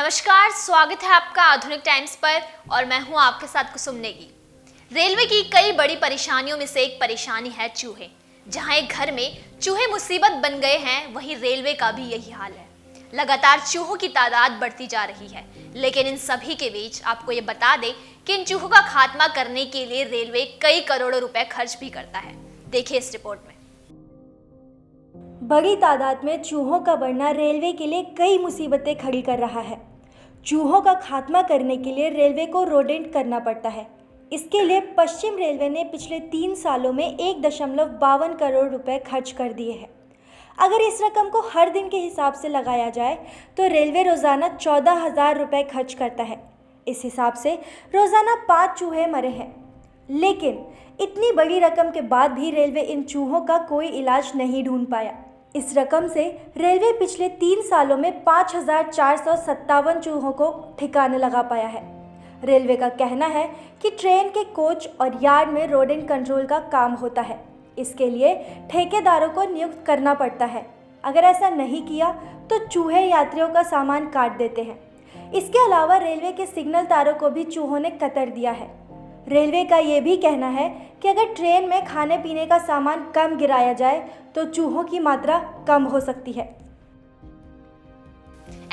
नमस्कार, स्वागत है आपका आधुनिक टाइम्स पर और मैं हूं आपके साथ कुसुम नेगी। रेलवे की कई बड़ी परेशानियों में से एक परेशानी है चूहे। जहां एक घर में चूहे मुसीबत बन गए हैं, वहीं रेलवे का भी यही हाल है। लगातार चूहों की तादाद बढ़ती जा रही है, लेकिन इन सभी के बीच आपको ये बता दें कि इन चूहों का खात्मा करने के लिए रेलवे कई करोड़ों रुपए खर्च भी करता है। देखिए इस रिपोर्ट में। बड़ी तादाद में चूहों का बढ़ना रेलवे के लिए कई मुसीबतें खड़ी कर रहा है। चूहों का खात्मा करने के लिए रेलवे को रोडेंट करना पड़ता है। इसके लिए पश्चिम रेलवे ने पिछले 3 सालों में 1.52 करोड़ रुपए खर्च कर दिए हैं। अगर इस रकम को हर दिन के हिसाब से लगाया जाए तो रेलवे रोज़ाना 14,000 रुपये खर्च करता है। इस हिसाब से रोज़ाना 5 चूहे मरे हैं। लेकिन इतनी बड़ी रकम के बाद भी रेलवे इन चूहों का कोई इलाज नहीं ढूंढ पाया। इस रकम से रेलवे पिछले 3 सालों में 5,457 चूहों को ठिकाने लगा पाया है। रेलवे का कहना है कि ट्रेन के कोच और यार्ड में रोडेंट कंट्रोल का काम होता है। इसके लिए ठेकेदारों को नियुक्त करना पड़ता है। अगर ऐसा नहीं किया तो चूहे यात्रियों का सामान काट देते हैं। इसके अलावा रेलवे के सिग्नल तारों को भी चूहों ने कतर दिया है। रेलवे का ये भी कहना है कि अगर ट्रेन में खाने पीने का सामान कम गिराया जाए तो चूहों की मात्रा कम हो सकती है।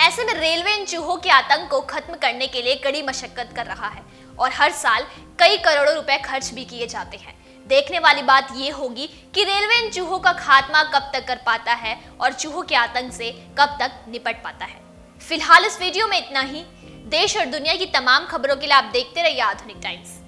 ऐसे में रेलवे इन चूहों के आतंक को खत्म करने के लिए कड़ी मशक्कत कर रहा है और हर साल कई करोड़ों रुपए खर्च भी किए जाते हैं। देखने वाली बात यह होगी कि रेलवे इन चूहों का खात्मा कब तक कर पाता है और चूहों के आतंक से कब तक निपट पाता है। फिलहाल इस वीडियो में इतना ही। देश और दुनिया की तमाम खबरों के लिए आप देखते रहिए आधुनिक टाइम्स।